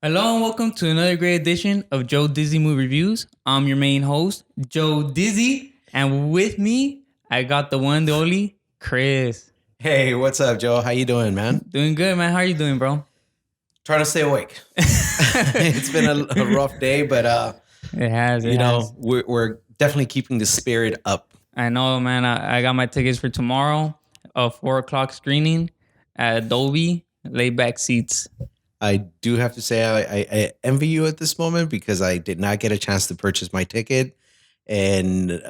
Hello and welcome to another great edition of Joe Dizzy Movie Reviews. I'm your main host, Joe Dizzy, and with me, I got the one, the only, Chris. Hey, what's up, Joe? How you doing, man? Doing good, man. How are you doing, bro? Trying to stay awake. It's been a rough day, but It has. we're definitely keeping the spirit up. I know, man. I got my tickets for tomorrow, a 4 o'clock screening at Adobe, laid back seats. I do have to say I envy you at this moment because I did not get a chance to purchase my ticket, and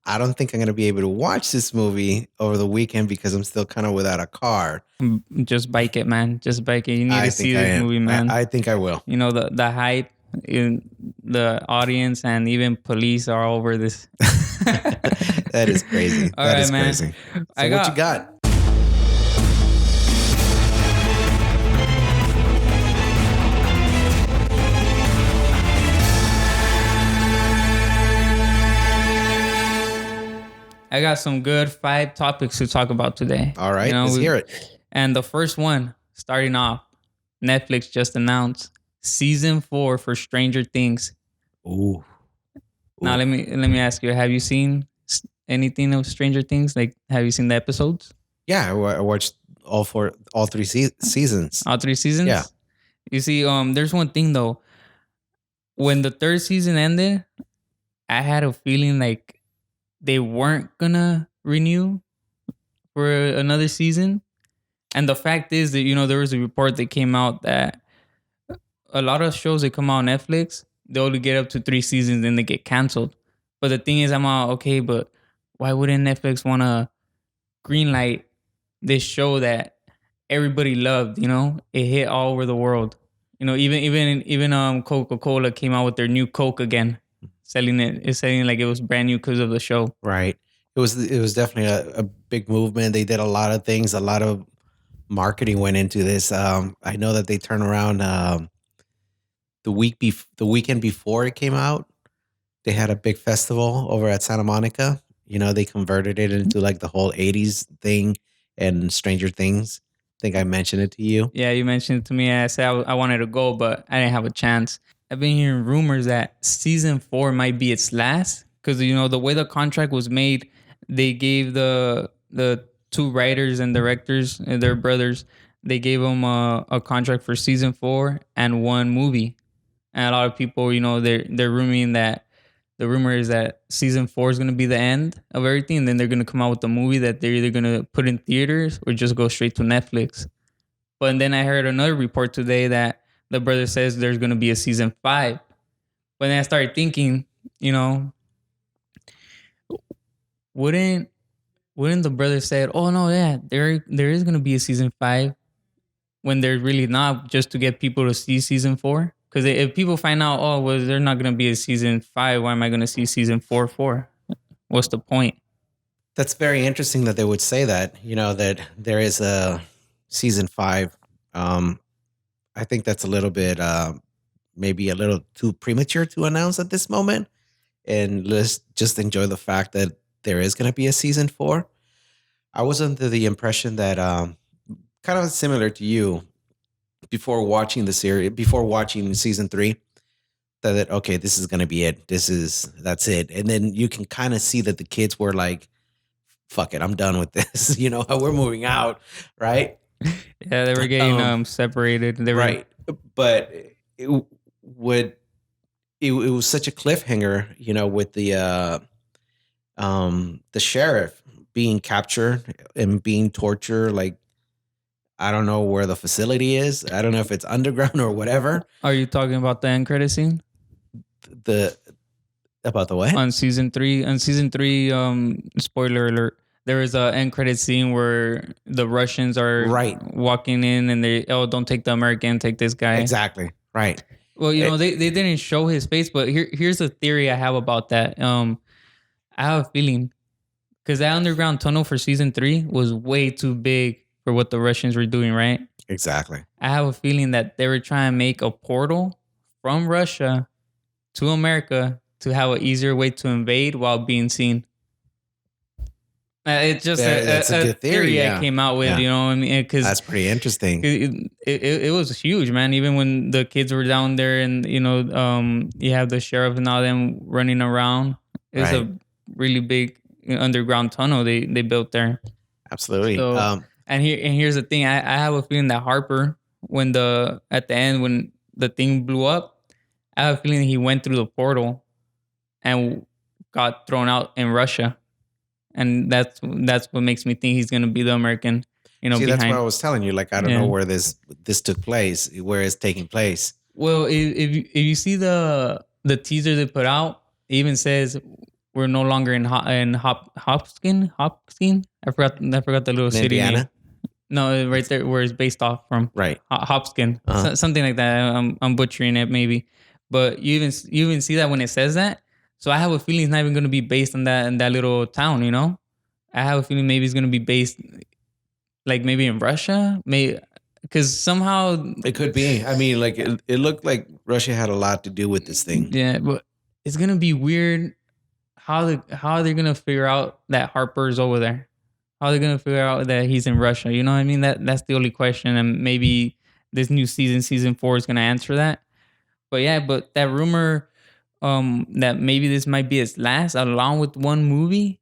I don't think I'm going to be able to watch this movie over the weekend because I'm still kind of without a car. Just bike it, man. Just bike it. You need I to think see I this am. movie, man. I think I will. You know, the hype in the audience and even police are over this. That is crazy. All That right, is man. crazy. So what you got? I got some good 5 topics to talk about today. All right, let's hear it. And the first one, starting off, Netflix just announced season 4 for Stranger Things. Ooh. Now let me ask you: have you seen anything of Stranger Things? Like, have you seen the episodes? Yeah, I watched all three seasons. All 3 seasons. Yeah. You see, there's one thing though. When the 3rd season ended, I had a feeling like they weren't gonna renew for another season. And the fact is that, there was a report that came out that a lot of shows that come out on Netflix, they only get up to 3 seasons, then they get canceled. But the thing is, I'm all, okay, but why wouldn't Netflix want to greenlight this show that everybody loved? It hit all over the world. Even Coca-Cola came out with their new Coke again, selling like it was brand new because of the show. Right. It was definitely a big movement. They did a lot of things. A lot of marketing went into this. I know that they turned around the weekend before it came out. They had a big festival over at Santa Monica. They converted it into like the whole 80s thing and Stranger Things. I think I mentioned it to you. Yeah, you mentioned it to me. I said I wanted to go, but I didn't have a chance. I've been hearing rumors that season 4 might be its last because the way the contract was made, they gave the 2 writers and directors, their brothers, they gave them a contract for season 4 and 1 movie. And a lot of people, they're ruming that the rumor is that season 4 is going to be the end of everything, and then they're going to come out with a movie that they're either going to put in theaters or just go straight to Netflix. But then I heard another report today that the brother says there's going to be a season 5. But then I started thinking, wouldn't the brother said, "Oh no, yeah, there is going to be a season 5," when they're really not, just to get people to see season 4? Because if people find out, oh, well, there's not going to be a season 5, why am I going to see season 4 for? What's the point? That's very interesting that they would say that, that there is a season 5. I think that's a little bit, maybe a little too premature to announce at this moment. And let's just enjoy the fact that there is going to be a season 4. I was under the impression that, kind of similar to you, before watching the series, before watching season 3, that okay, this is going to be it. That's it. And then you can kind of see that the kids were like, fuck it, I'm done with this. We're moving out, right? Yeah, they were getting separated. They were, right. But it was such a cliffhanger, with the sheriff being captured and being tortured. Like, I don't know where the facility is. I don't know if it's underground or whatever. Are you talking about the end credit scene? About the what? On season 3, spoiler alert, there is a end credit scene where the Russians are walking in and they, don't take the American, take this guy. Exactly. Right. Well, they didn't show his face, but here's a theory I have about that. I have a feeling because that underground tunnel for season 3 was way too big for what the Russians were doing, right? Exactly. I have a feeling that they were trying to make a portal from Russia to America to have an easier way to invade while being seen. It's just That's a a good theory. theory I Yeah, came out with, yeah, you know what I mean? Because that's pretty interesting. it was huge, man. Even when the kids were down there and, you have the sheriff and all them running around, it was Right. a really big underground tunnel they built there. Absolutely. So, and here's the thing. I have a feeling that Harper, when at the end, when the thing blew up, I have a feeling he went through the portal and got thrown out in Russia, and that's what makes me think he's gonna be the American, See, that's what behind. I was telling you. Like, I don't know Yeah. where this took place, where it's taking place. Well, if you see the teaser they put out, it even says we're no longer in Hopskin. I forgot the little In city name. Indiana, No, right it's there where it's based off from. right. Hopskin, Uh, something like that. I'm butchering it maybe, but you even see that when it says that. So I have a feeling it's not even going to be based on that in that little town. I have a feeling maybe it's going to be based like maybe in Russia, maybe because somehow, it could be. I mean, like it looked like Russia had a lot to do with this thing. yeah, but it's gonna be weird how they're gonna figure out that Harper's over there. How they're gonna figure out that he's in Russia? You know what I mean? That's the only question, and maybe this new season 4, is gonna answer that. But yeah, but that rumor, that maybe this might be his last, along with one movie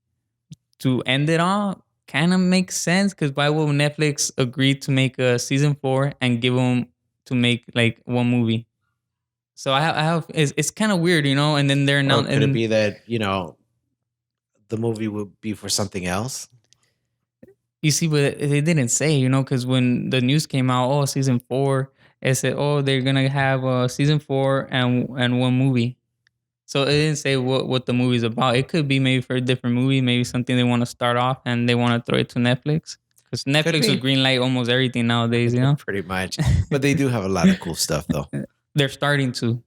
to end it all, kind of makes sense. Because why would Netflix agree to make a season 4 and give him to make like one movie? So I have it's kind of weird, and then they're Or announcing, could it and be that the movie would be for something else? you see, but they didn't say, because when the news came out, oh, season 4, it said, oh, they're gonna have a season 4 and one movie. So it didn't say what the movie's about. It could be maybe for a different movie, maybe something they want to start off and they want to throw it to Netflix. Because Could Netflix will be. greenlight almost everything nowadays. Pretty much. But they do have a lot of cool stuff, though. They're starting to.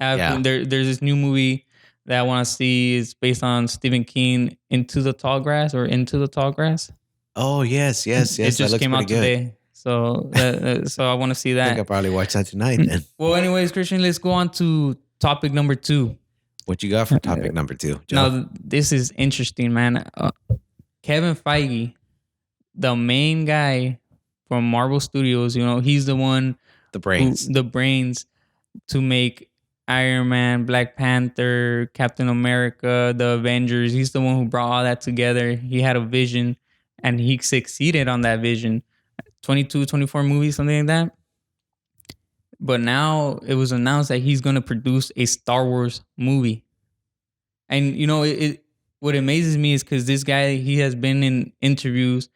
Yeah. There's this new movie that I want to see. It's based on Stephen King, Into the Tall Grass or Into the Tall Grass. Oh yes, yes, It yes. That just looks came pretty out good. today, so so I want to see I think I'll that. probably watch that tonight then. Well, anyways, Christian, let's go on to topic number 2. What you got for topic number 2, Joe? Now, this is interesting, man. Kevin Feige, the main guy from Marvel Studios, he's the one The who brains. the brains to make Iron Man, Black Panther, Captain America, the Avengers. He's the one who brought all that together. He had a vision and he succeeded on that vision. 22, 24 movies, something like that. But now it was announced that he's going to produce a Star Wars movie. And what amazes me is because this guy, he has been in interviews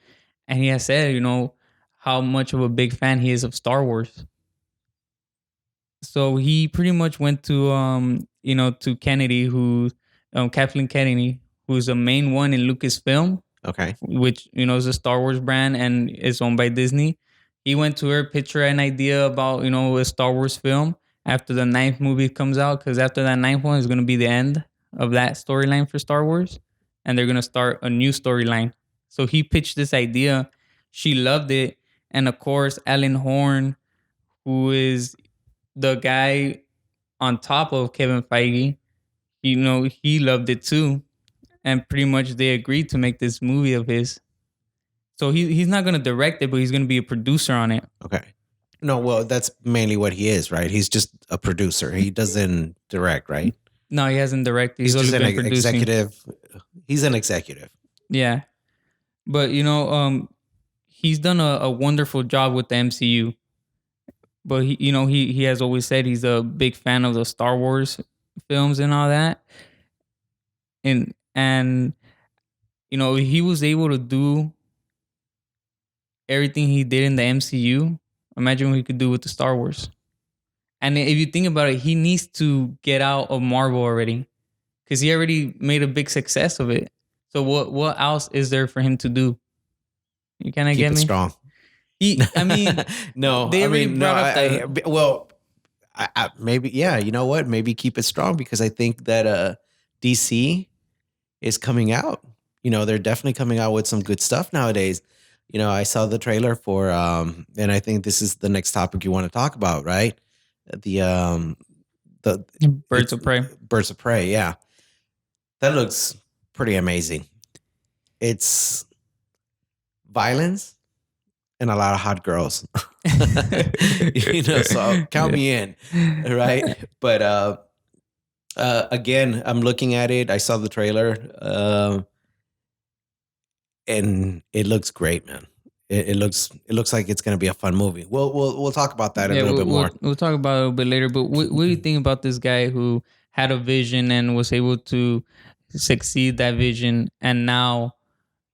and he has said, how much of a big fan he is of Star Wars. So he pretty much went to Kennedy, who Kathleen Kennedy, who's the main one in Lucasfilm, Okay. which is a Star Wars brand and is owned by Disney. He went to her, pitched her an idea about a Star Wars film after the 9th movie comes out, because after that 9th one is going to be the end of that storyline for Star Wars, and they're going to start a new storyline. So he pitched this idea. She loved it, and of course, Alan Horn, who is the guy on top of Kevin Feige, he loved it too, and pretty much they agreed to make this movie of his. So he's not gonna direct it, but he's gonna be a producer on it. Okay. No, well, that's mainly what he is, right? He's just a producer. He doesn't direct, right? No, he hasn't directed. He's He's only just an been producing. executive. He's an executive. Yeah, but he's done a wonderful job with the MCU. But he has always said he's a big fan of the Star Wars films and all that, and he was able to do everything he did in the MCU. Imagine what he could do with the Star Wars. And if you think about it, he needs to get out of Marvel already, because he already made a big success of it. So what else is there for him to do? You kind of Keep get it me? strong. I mean, No, they I already mean, no. brought up Well, maybe, yeah. You know what? Maybe keep it strong, because I think that DC is coming out. They're definitely coming out with some good stuff nowadays. I saw the trailer for, and I think this is the next topic you want to talk about, right? The Birds of Prey. Birds of Prey. Yeah, that looks pretty amazing. It's violence and a lot of hot girls. So count Yeah. me in, right? But again, I'm looking at it. I saw the trailer, and it looks great, man. It looks like it's gonna be a fun movie. We'll talk about that a Yeah, little we'll, bit we'll more. we'll talk about it a little bit later. But what do you think about this guy who had a vision and was able to succeed that vision, and now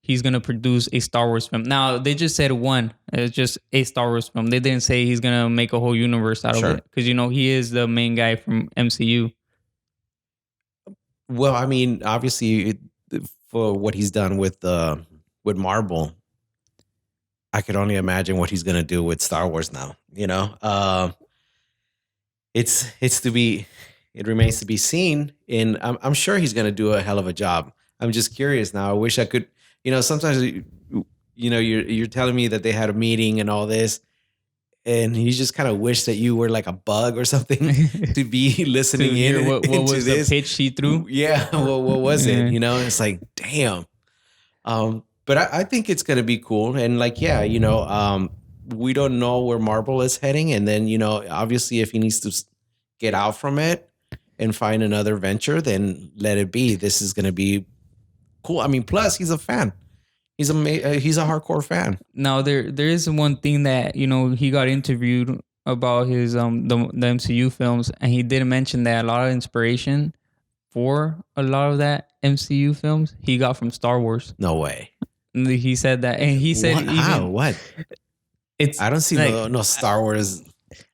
he's gonna produce a Star Wars film? Now they just said one, it's just a Star Wars film. They didn't say he's gonna make a whole universe out of Sure. it because he is the main guy from MCU. Well, I mean, obviously, for what he's done with Marvel, I could only imagine what he's gonna do with Star Wars now. It's to be, it remains to be seen, and I'm sure he's gonna do a hell of a job. I'm just curious now. I wish I could. Sometimes you're telling me that they had a meeting and all this, and you just kind of wish that you were like a bug or something to be To listening hear in what into was the this. pitch she threw. Yeah, what was it? Yeah. It's like, damn. But I think it's gonna be cool, and like, yeah, we don't know where Marvel is heading, and then obviously, if he needs to get out from it and find another venture, then let it be. This is gonna be cool. I mean, plus he's a fan. He's a hardcore fan. Now there is one thing that he got interviewed about his the MCU films, and he did mention that a lot of inspiration for a lot of that MCU films he got from Star Wars. No way. And he said that, and he said What? How? even What? it's I don't see like no Star Wars.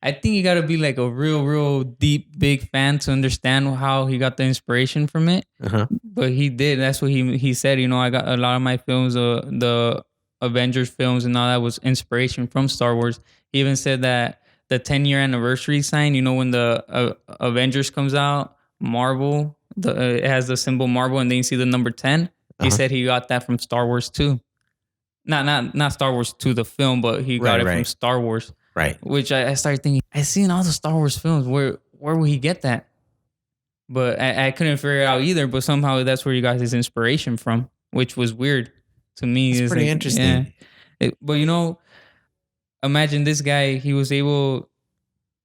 I think you got to be like a real deep big fan to understand how he got the inspiration from it. Uh-huh. But he did. That's what he said. I got a lot of my films, the Avengers films and all that was inspiration from Star Wars. He even said that the 10-year anniversary sign, when the Avengers comes out, Marvel, it has the symbol Marvel, and then you see the number 10. He Uh-huh. said he got that from Star Wars too. Not Star Wars 2, the film, but he got Right, it from right, Star Wars. right. Which I started thinking, I seen all the Star Wars films. Where would he get that? But I couldn't figure it out either. But somehow that's where he got his inspiration from, which was weird to me. That's It's pretty like, yeah. interesting. But imagine this guy, he was able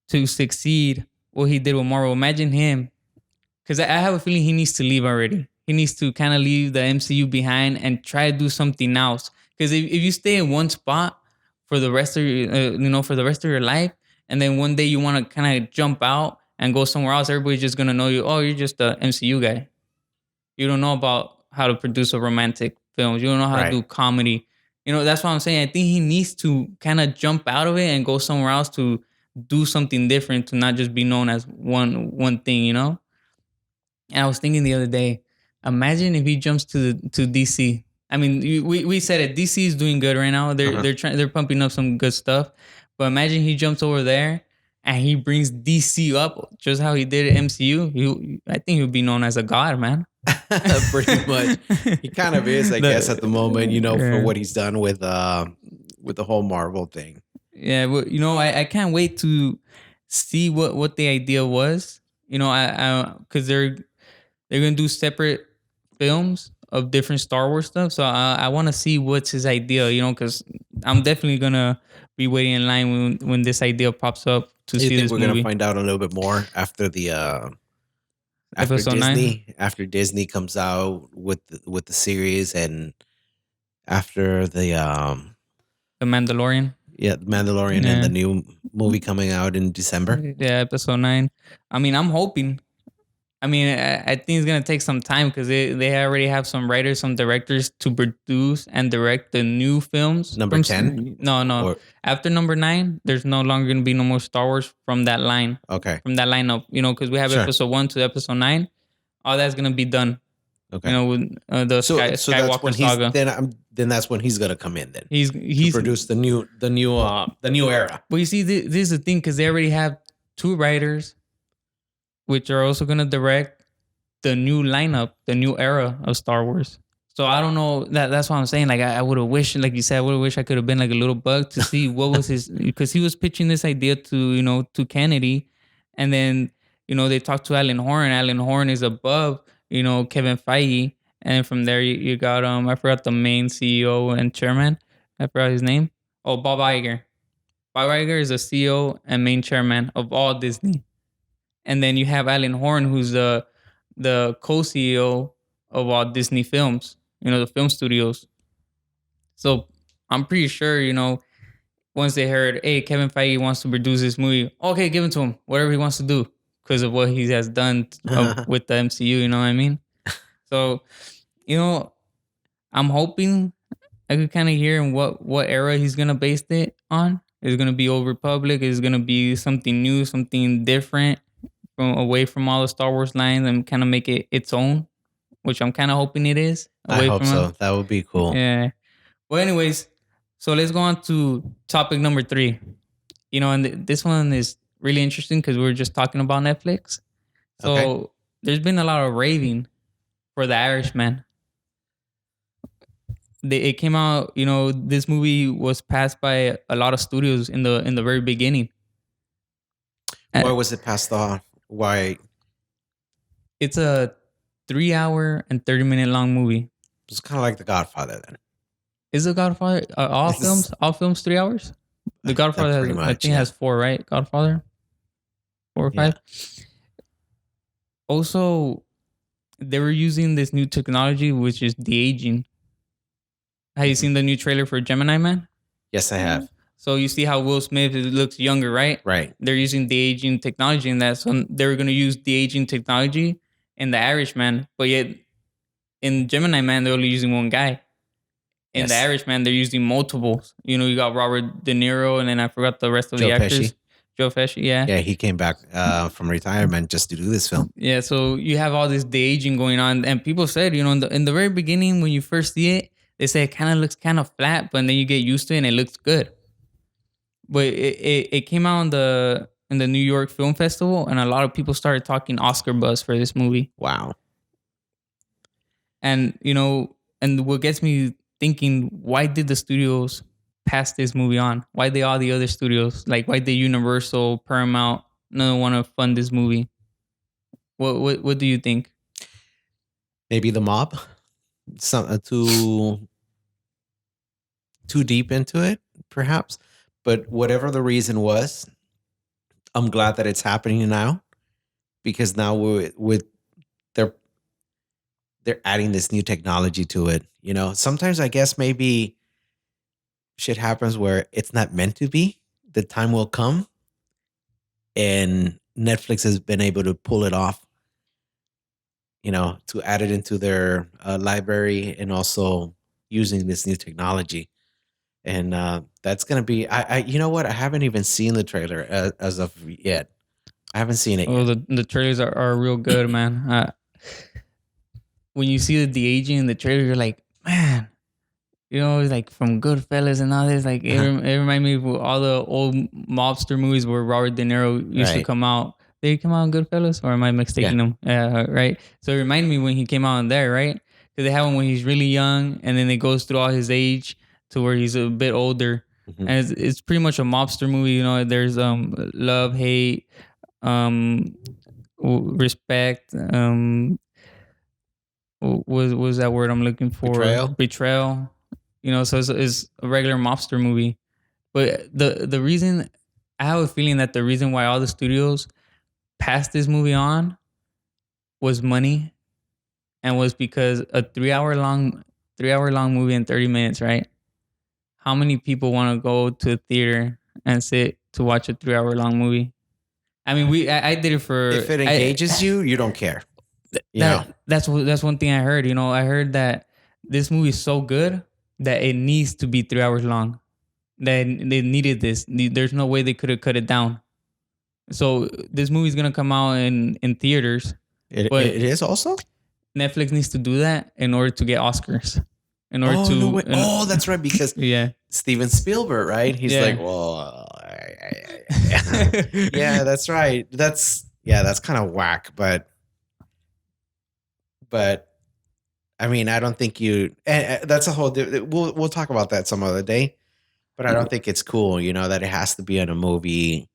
to succeed what he did with Marvel. Imagine him, because I have a feeling he needs to leave already. He needs to kind of leave the MCU behind and try to do something else. Because if you stay in one spot for the rest of for the rest of your life, and then one day you want to kind of jump out and go somewhere else, everybody's just gonna know you. Oh, you're just the MCU guy. You don't know about how to produce a romantic films. You don't know how to Right. do comedy. That's what I'm saying. I think he needs to kind of jump out of it and go somewhere else to do something different, to not just be known as one thing. And I was thinking the other day, imagine if he jumps to DC. I mean, we said it. DC is doing good right now. They're Uh-huh. they're pumping up some good stuff. But imagine he jumps over there and he brings DC up just how he did at MCU. I think he'll be known as a god, man. Pretty much. He kind of is, I guess, at the moment, for Yeah. what he's done with the whole Marvel thing. Yeah, well, I can't wait to see what the idea was. I because they're gonna do separate films of different Star Wars stuff. So I want to see what's his idea. Because I'm definitely gonna be waiting in line when this idea pops up to You see think this we're gonna movie. find out a little bit more after the after Episode 9, Disney comes out with the series, and after the The Mandalorian. The Mandalorian and the Yeah, new movie coming out in December? yeah, Episode 9. I mean, I'm hoping. I mean, I think it's gonna take some time because they already have some writers, some directors to produce and direct the new films. Number 10? No. Or After number 9, there's no longer gonna be no more Star Wars from that line, okay. from that lineup. Because we have Sure. episode 1 to episode 9. All that's gonna be done. Okay. With the So that's Skywalker when he's saga. then that's when he's gonna come in then to He's produce the new era. But you see, this is the thing because they already have 2 writers, which are also gonna direct the new lineup, the new era of Star Wars. So I don't know. That's what I'm saying. Like I would have wished, like you said, I would have wished I could have been like a little bug to see what was his, because he was pitching this idea to Kennedy, and then they talked to Alan Horn. Alan Horn is above Kevin Feige, and from there you got I forgot the main CEO and chairman. I forgot his name. Oh, Bob Iger. Bob Iger is the CEO and main chairman of all Disney, and then you have Alan Horn, who's the co-CEO of all Disney films. You know, the film studios. So I'm pretty sure, once they heard, hey, Kevin Feige wants to produce this movie, okay, give it to him, whatever he wants to do, because of what he has done with the MCU. You know what I mean? So, you know, I'm hoping I could kind of hear in what era he's gonna base it on. Is it gonna be Old Republic? Is it gonna be something new, something different from away from all the Star Wars lines and kind of make it its own? Which I'm kind of hoping it is I away hope from so. That would be cool. yeah. Well, anyways, so let's go on to topic number 3. And this one is really interesting because we were just talking about Netflix. Okay. So there's been a lot of raving for The Irishman. It came out, this movie was passed by a lot of studios in the very beginning. Why Uh, was it passed off? Why? It's a 3 hour and 30-minute long movie. It's kind of like The Godfather then. Is The Godfather It's all films 3 hours? The Godfather pretty has, I much, think, yeah. has 4, right? Godfather 4 or Yeah. 5. Also, they were using this new technology, which is de aging. Have you Mhm. seen the new trailer for Gemini Man? Yes, I have. So you see how Will Smith looks younger, right? Right. They're using de aging technology in that. So they were going to use de aging technology in the Irishman, but yet in Gemini Man, they're only using one guy. In the Yes. Irishman, they're using multiples. You got Robert De Niro, and then I forgot the rest of the Joe actors. Pesci. Joe Pesci, yeah. Yeah, he came back from retirement just to do this film. Yeah, so you have all this de aging going on, and people said, in the very beginning when you first see it, they say it kind of looks kind of flat, but then you get used to it and it looks good. But it came out in the New York Film Festival, and a lot of people started talking Oscar buzz for this movie. Wow. And and what gets me thinking, why did the studios pass this movie on? Why did all the other studios, like why did Universal, Paramount, none of them want to fund this movie? What do you think? Maybe the mob. Some too deep into it, perhaps. But whatever the reason was, I'm glad that it's happening now because now with they're they're adding this new technology to it. Sometimes I guess maybe shit happens where it's not meant to be. The time will come, and Netflix has been able to pull it off. To add it into their library and also using this new technology. And that's gonna be. You know what? I haven't even seen the trailer as of yet. I haven't seen it Oh, yet. the trailers are real good, man. When you see the de aging in the trailer, you're like, man, it's like from Goodfellas and all this. Like it reminds me of all the old mobster movies where Robert De Niro used to Right. come out. Did he come out in Goodfellas, or am I Yeah. mistaking him? Yeah, right. So it reminded me when he came out in there, right? Because they have him when he's really young, and then it goes through all his age to where he's a bit older, Mhm. and it's pretty much a mobster movie. There's love, hate, um, respect, was that word I'm looking for? Betrayal. Betrayal. So it's a regular mobster movie. But the reason, I have a feeling that the reason why all the studios passed this movie on was money, and was because a 3 hour long movie in 30 minutes, right? How many people want to go to a theater and sit to watch a 3 hour long movie? I mean, I did it for If it I engages you, you don't care. that's one thing I heard. I heard that this movie is so good that it needs to be 3 hours long. That they needed this. There's no way they could have cut it down. So this movie's gonna come out in theaters, but It is also. Netflix needs to do that in order to get Oscars. In order Oh no to, way! Oh, that's right. Because yeah, Steven Spielberg, right? He's yeah. like, well, yeah, that's right. That's kind of whack, but I mean, I don't think you. That's a whole. We'll talk about that some other day. But I don't think it's cool, that it has to be in a movie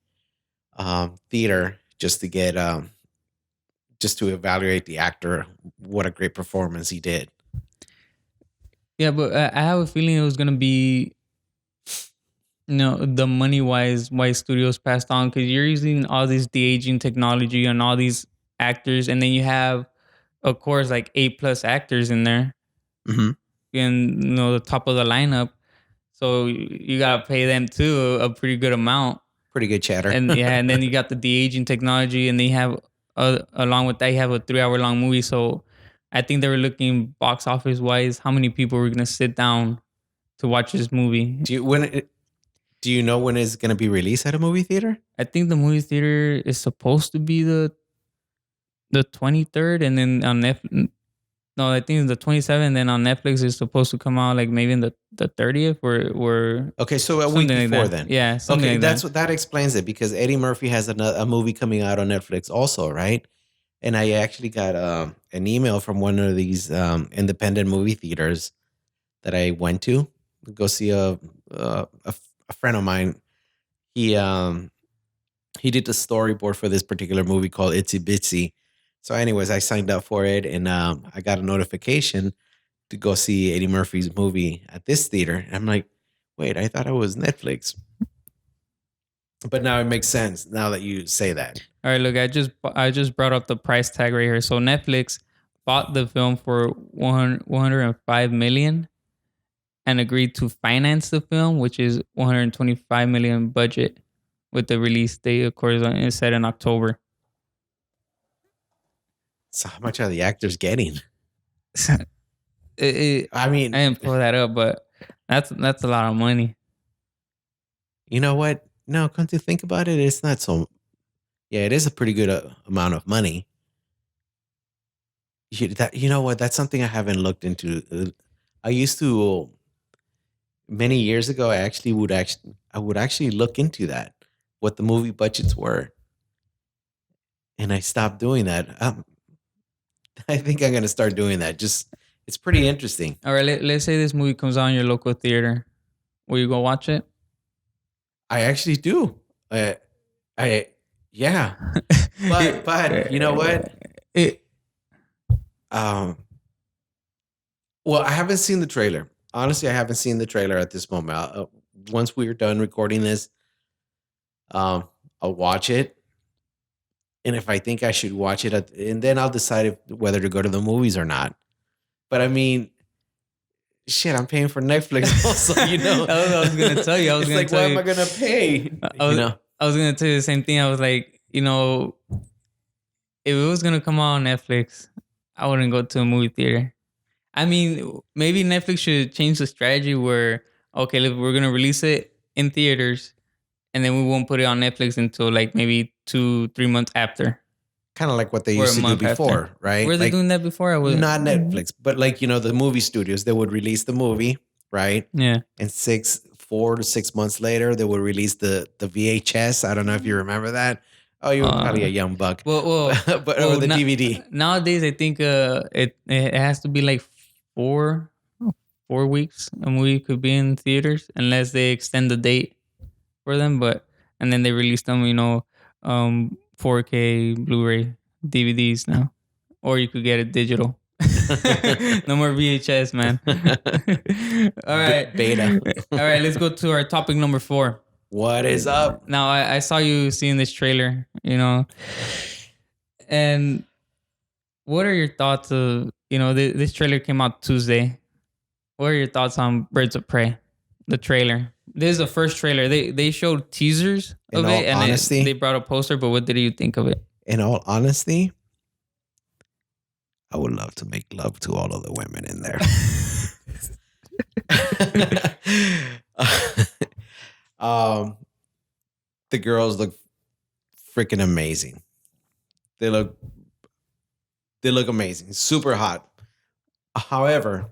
theater just to get just to evaluate the actor. What a great performance he did. Yeah, but I have a feeling it was gonna be, the money wise studios passed on, because you're using all this de aging technology and all these actors, and then you have, of course, like A+ actors in there, Hmm. and the top of the lineup. So you gotta pay them too a pretty good amount. Pretty good chatter. And yeah, and then you got the de aging technology, and they have, along with that, you have a 3 hour long movie. So I think they were looking box office wise, how many people were gonna sit down to watch this movie. Do you know when it's going to be released at a movie theater? I think the movie theater is supposed to be the 23rd, and then on Netflix. No, I think it's the 27th. And then on Netflix, it's supposed to come out like maybe in the 30th, or Okay, so a week something like before that. then. Yeah, something Okay, like that. that explains it because Eddie Murphy has a movie coming out on Netflix also, right? And I actually got an email from one of these independent movie theaters that I went to go see a friend of mine. He um he did the storyboard for this particular movie called Itsy Bitsy. So, anyways, I signed up for it, and I got a notification to go see Eddie Murphy's movie at this theater. And I'm like, wait, I thought it was Netflix, but now it makes sense now that you say that. All right, look, I just brought up the price tag right here. So Netflix bought the film for 105 million and agreed to finance the film, which is 125 million budget, with the release date, of course, is set in October. So, how much are the actors getting? it, it, I I mean, didn't pull that up, but that's a lot of money. you know what? No, come to think about it, it's not so. Yeah, it is a pretty good amount of money. You know what? That's something I haven't looked into. I used to many years ago. I would actually look into that, what the movie budgets were, and I stopped doing that. I think I'm gonna start doing that. Just it's pretty interesting. All right, let's say this movie comes on in your local theater. Will you go watch it? I actually do. Uh, I yeah, but you know what? It, Um, well, I haven't seen the trailer. Honestly, I haven't seen the trailer at this moment. Once we're done recording this, um, I'll watch it, and if I think I should watch it, and then I'll decide whether to go to the movies or not. But I mean, shit, I'm paying for Netflix also. I was gonna tell you. I was It's gonna like, tell why am you. I gonna pay? I was, I was gonna tell you the same thing. I was like, if it was gonna come out on Netflix, I wouldn't go to a movie theater. I mean, maybe Netflix should change the strategy where, okay, look, we're gonna release it in theaters, and then we won't put it on Netflix until like maybe 2-3 months after, Kind of like what they or a used to do month after. before, right? Were they Like doing that before? I was. not Netflix, but like the movie studios, they would release the movie, right? Yeah. And 4 to 6 months later, they would release the VHS. I don't know if you remember that. Oh, you were probably a Uh, young buck, well, well, but or well. the DVD. Nowadays, I think it has to be like 4 weeks a movie could be in theaters, unless they extend the date for them. But and then they release them, 4K Blu-ray DVDs now, or you could get it digital. No more VHS, man. All right, Beta. all right. Let's go to our topic number 4. What is up? Now, I saw you seeing this trailer, and what are your thoughts of, this trailer came out Tuesday. What are your thoughts on Birds of Prey, the trailer? This is the first trailer. They showed teasers In of all it, and honesty, they brought a poster. But what did you think of it? in all honesty, I would love to make love to all of the women in there. um, the girls look freaking amazing. They look amazing, super hot. However,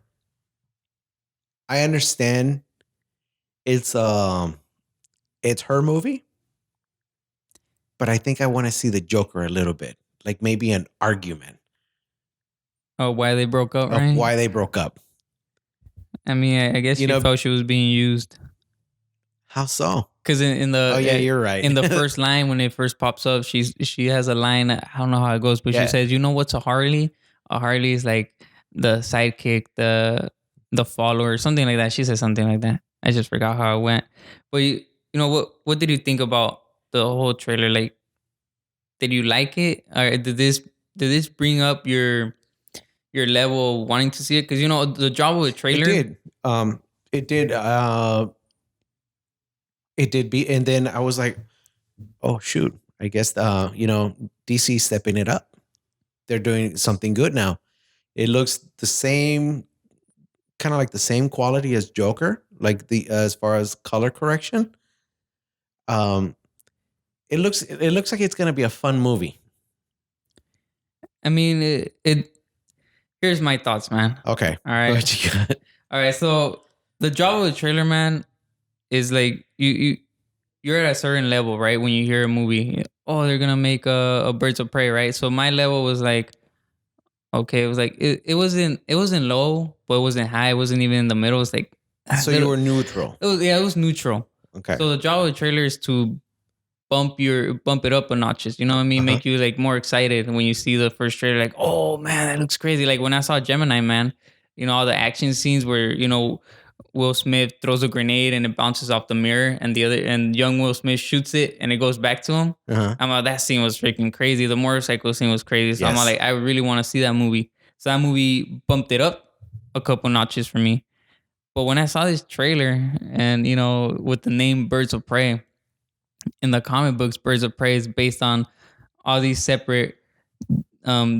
I understand it's her movie, but I think I want to see the Joker a little bit, like maybe an argument Oh, why they broke up, of right? why they broke up. I mean, I guess You she know, felt she was being used. how so? Because in Oh the yeah, you're right. in the first line, when it first pops up, she has a line. I don't know how it goes, but she Yeah. says, "You know what's a Harley? A Harley is like the sidekick, the follower, something like that. She said something like that. I just forgot how it went. But you know what did you think about the whole trailer? Like, did you like it, or did this bring up your level of wanting to see it? Because you know the job with a It trailer. did. It did. It did be, and then I was like, oh shoot, I guess DC stepping it up. They're doing something good now. It looks the same, kind of like the same quality as Joker, like the as far as color correction. Um, it looks like it's gonna be a fun movie. I mean, it. Here's my thoughts, man. Okay, All right, what you got? all right. So the job of a trailer, man, is like you're at a certain level, right? When you hear a movie, oh, they're gonna make a Birds of Prey, right? So my level was like, okay, it was like it wasn't low, but it wasn't high. It wasn't even in the middle. It was like a So you little. were neutral. It was neutral. Okay. So the job of the trailer is to bump it up a notches. You know what I mean? Uh-huh. Make you like more excited when you see the first trailer. Like, oh man, that looks crazy. Like when I saw Gemini Man, all the action scenes where Will Smith throws a grenade and it bounces off the mirror, and young Will Smith shoots it and it goes back to him. Uh-huh. I'm like, that scene was freaking crazy. The motorcycle scene was crazy. So I'm Yes. like, I really want to see that movie. So that movie bumped it up a couple notches for me. But when I saw this trailer and with the name Birds of Prey, in the comic books, Birds of Prey is based on all these separate,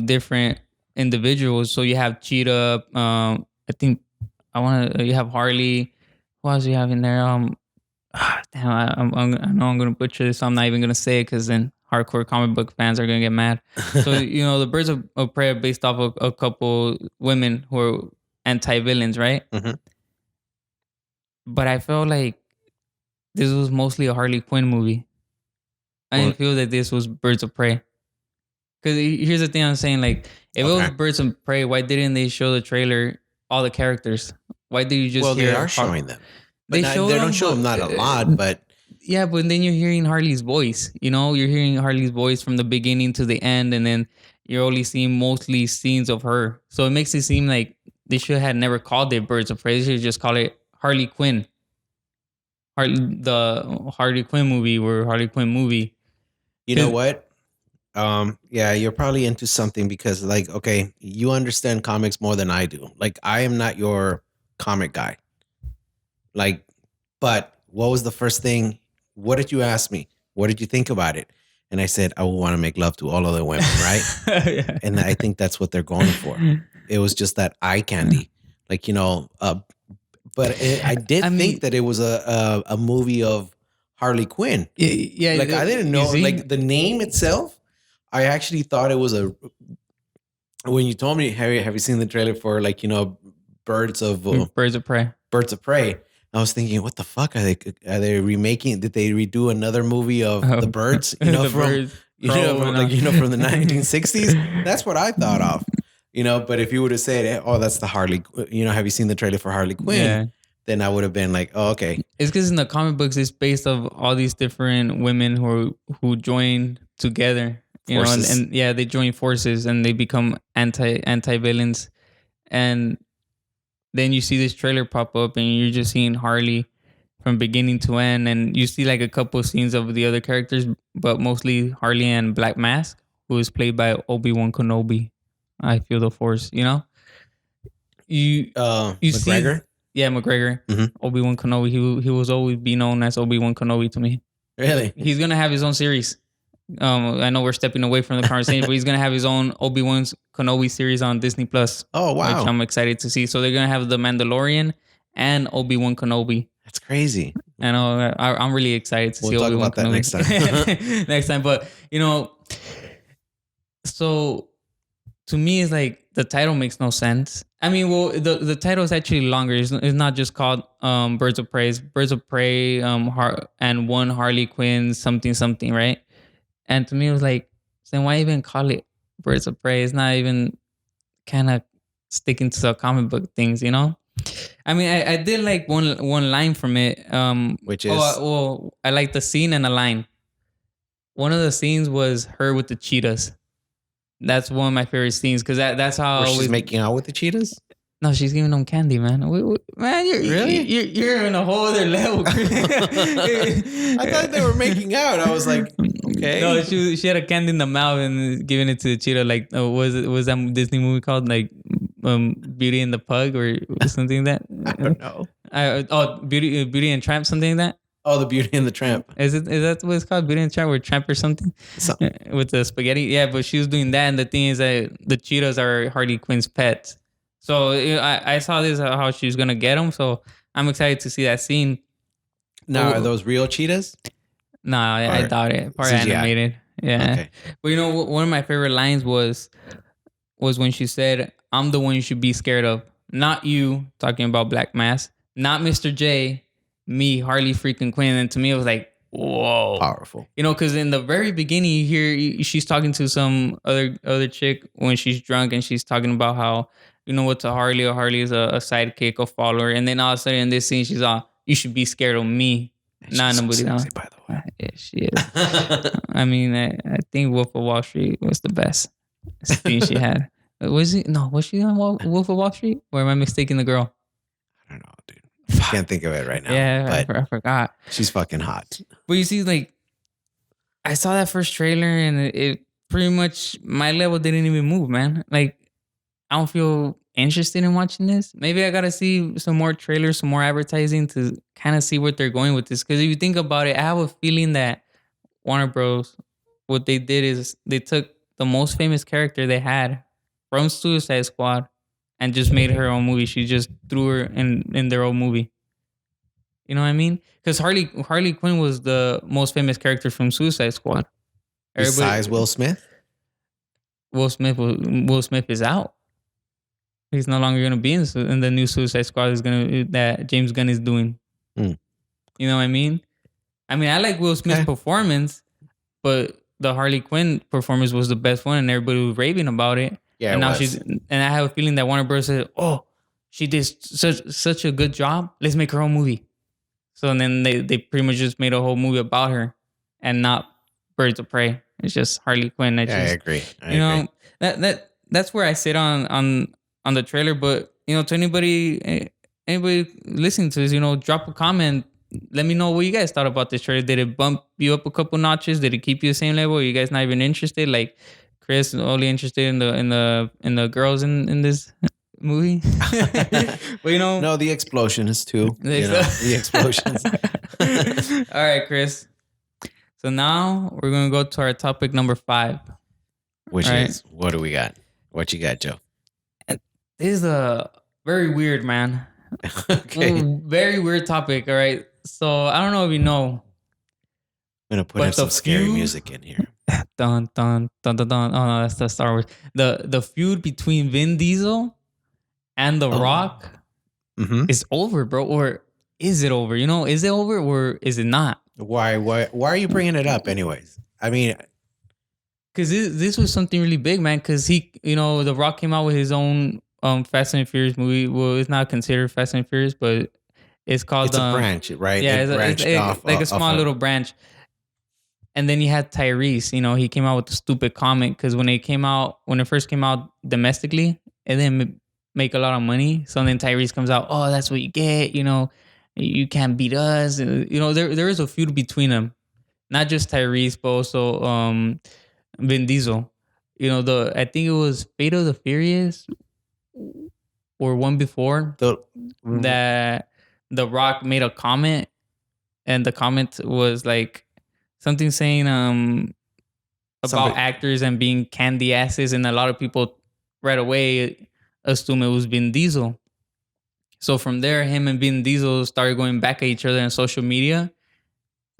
different individuals. So you have Cheetah. I think you have Harley. Who else do you have in there? Damn, I know I'm gonna butcher this. So I'm not even gonna say it because then hardcore comic book fans are gonna get mad. So the Birds of Prey are based off of a couple women who are anti-villains, right? Mm-hmm. But I felt like this was mostly a Harley Quinn movie. I Well, didn't feel that this was Birds of Prey. Because here's the thing I'm saying, like, if it was okay. Birds of Prey, why didn't they show the trailer, all the characters? Why did you just Well, they are hear showing them, but they showed they don't them, show them but not a lot. But yeah, but then you're hearing Harley's voice. You're hearing Harley's voice from the beginning to the end, and then you're only seeing mostly scenes of her. So it makes it seem like they should have never called it Birds of Prey. They should just call it Harley Quinn. The Harley Quinn movie or Harley Quinn movie. you know what? Yeah, you're probably into something because, like, okay, you understand comics more than I do. Like, I am not your comic guy. Like, but what was the first thing? What did you ask me? What did you think about it? And I said, I would want to make love to all other women, right? Yeah. And I think that's what they're going for. It was just that eye candy, like but I did I think mean, that it was a movie of Harley Quinn. yeah, Like I didn't you know, see? like the name itself. I actually thought it was when you told me, have you seen the trailer for like Birds of Birds of Prey. Birds of Prey? I was thinking, what the fuck are they remaking? Did they redo another movie of the birds? The From birds crow and, from the 1960s. That's what I thought of. But if you would have said, "Oh, that's the Harley," have you seen the trailer for Harley Quinn? yeah. Then I would have been like, "Oh, okay." It's because in the comic books, it's based of all these different women who join together, Forces. and yeah, they join forces and they become anti villains, and then you see this trailer pop up and you're just seeing Harley from beginning to end, and you see like a couple of scenes of the other characters, but mostly Harley and Black Mask, who is played by Obi-Wan Kenobi. I feel the force, you see, McGregor. yeah, McGregor, Mhm. Obi-Wan Kenobi. He was always be known as Obi-Wan Kenobi to me. Really? He's gonna have his own series. I know we're stepping away from the conversation, but he's gonna have his own Obi-Wan Kenobi series on Disney Plus. Oh, Which wow. I'm excited to see. So they're gonna have the Mandalorian and Obi-Wan Kenobi. That's crazy. I know. I'm really excited to see We'll talk Obi-Wan about that Kenobi next time. next time. But so to me, it's like the title makes no sense. I mean, well, the title is actually longer. It's not just called Birds of Prey. It's Birds of Prey, and one Harley Quinn, something something, right? And to me, it was like, then why even call it Birds of Prey? It's not even kind of sticking to the comic book things, I mean, I did like one line from it. Which is I like the scene and a line. One of the scenes was her with the cheetahs. That's one of my favorite scenes because that's how I where she's always. making out with the cheetahs. No, she's giving them candy, man. Man, Really? you're in a whole other level. I thought they were making out. I was like, No, okay. she had a candy in the mouth and giving it to the cheetah. Like, was that Disney movie called like Beauty and the Pug or something like I that? don't know. Beauty and Tramp, something like that. Oh, the Beauty and the Tramp. Is that what it's called? Beauty and Tramp or Tramp or something? So, With the spaghetti. Yeah, but she was doing that, and the thing is that the cheetahs are Harley Quinn's pets. So I saw this how she's gonna get them. So I'm excited to see that scene. now, are Oh, those real cheetahs? no, I Or doubt it. Part CGI? animated. Yeah. Okay. But one of my favorite lines was when she said, "I'm the one you should be scared of, not you." Talking about Black Mass, not Mr. J, me, Harley freaking Quinn. And to me, it was like, whoa, Powerful. because in the very beginning, you hear she's talking to some other chick when she's drunk, and she's talking about how what's a Harley. A Harley is a sidekick, a follower, and then all of a sudden in this scene, she's all, "You should be scared of me, And not she's so nobody else." sexy, by the way. Yeah, she is. I mean, I think Wolf of Wall Street was the best scene she had. Was it? No, was she on Wolf of Wall Street? Or am I mistaking the girl? I don't know, dude. I can't think of it right now. Yeah, but I forgot. she's fucking hot. But you see, like, I saw that first trailer and it pretty much, my level didn't even move, man. Like, I don't feel interested in watching this. Maybe I gotta see some more trailers, some more advertising to kind of see what they're going with this. Because if you think about it, I have a feeling that Warner Bros. What they did is they took the most famous character they had from Suicide Squad and just made her own movie. She just threw her in their own movie. You know what I mean? Because Harley Quinn was the most famous character from Suicide Squad. Besides Will Smith? Will Smith is out. He's no longer gonna be in the new Suicide Squad that James Gunn is doing. Mm. You know what I mean? I like Will Smith's performance, but the Harley Quinn performance was the best one, and everybody was raving about it. Yeah, and it now was. and I have a feeling that Warner Bros. Said, "Oh, she did such a good job. Let's make her own movie." So then they pretty much just made a whole movie about her, and not Birds of Prey. It's just Harley Quinn. I agree. I agree. That's where I sit on the trailer. But to anybody listening to this, drop a comment. Let me know what you guys thought about this trailer. Did it bump you up a couple notches? Did it keep you the same level? Are you guys not even interested? Like Chris, only interested in the girls in this movie. But No, the explosions too. The explosions. All right, Chris. So now we're gonna go to our topic number 5. Which is, what do we got? What you got, Joe? This is a very weird, man. Okay. Very weird topic. All right. So I don't know if you know. I'm gonna put in some scary music in here. Dun dun dun dun dun. Oh no, that's the Star Wars. The feud between Vin Diesel and The Rock is over, bro. Or is it over? Is it over or is it not? Why are you bringing it up, anyways? I mean, because this was something really big, man. Because The Rock came out with his own Fast and Furious movie. Well, it's not considered Fast and Furious, but it's called. It's a branch, right? Yeah, it branched off like a small little branch. And then you had Tyrese. He came out with the stupid comment because when it first came out domestically, it didn't make a lot of money. So then Tyrese comes out, "Oh, that's what you get. You can't beat us." There is a feud between them, not just Tyrese, but also Vin Diesel. I think it was Fate of the Furious or one before that The Rock made a comment, and the comment was like something saying about actors and being candy asses, and a lot of people right away assume it was Vin Diesel. So from there, him and Vin Diesel started going back at each other on social media.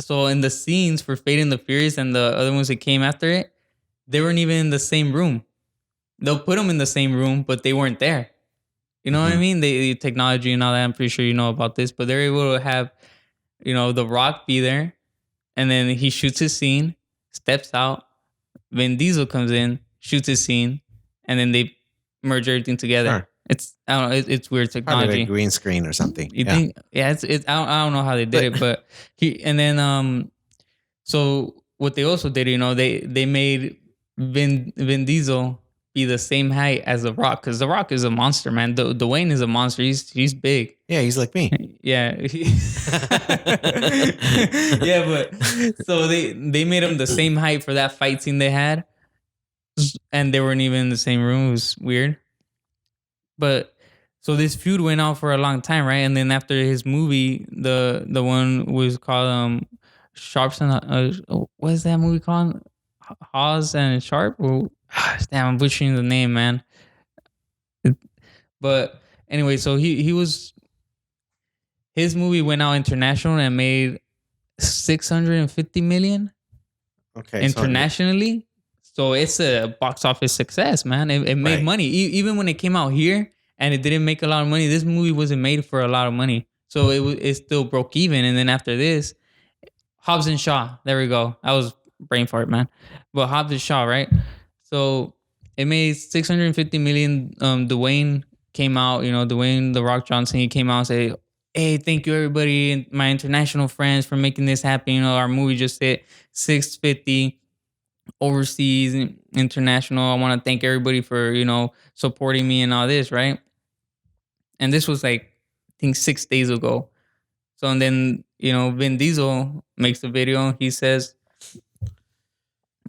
So in the scenes for Fate and the Furious and the other ones that came after it, they weren't even in the same room. They'll put them in the same room, but they weren't there. You know what I mean? The technology and all that. I'm pretty sure you know about this, but they're able to have, The Rock be there, and then he shoots his scene, steps out. Vin Diesel comes in, shoots his scene, and then they merge everything together. Sure. I don't know. It's weird technology. Probably like green screen or something. You think? Yeah. It's. I don't know how they did it, but so what they also did, they made Vin Diesel be the same height as The Rock because The Rock is a monster, man. Dwayne is a monster. He's big. Yeah, he's like me. Yeah. Yeah, but so they made him the same height for that fight scene they had, and they weren't even in the same room. It was weird. But so this feud went on for a long time, right? And then after his movie, the one was called Sharps and what is that movie called? Hawes and Sharp? Or, damn, I'm butchering the name, man. But anyway, so he was his movie went out international and made 650 million Okay, so internationally. So it's a box office success, man. It made right. money. Even when it came out here and it didn't make a lot of money, this movie wasn't made for a lot of money. So it still broke even. And then after this, Hobbs and Shaw. There we go. I was brain fart, man. But Hobbs and Shaw, right? So it made 650 million. Dwayne came out, Dwayne the Rock Johnson, he came out and said, "Hey, thank you everybody, my international friends for making this happen. Our movie just hit 650 overseas and international. I want to thank everybody for, supporting me and all this, right?" And this was like I think 6 days ago. So and then, Vin Diesel makes the video. He says,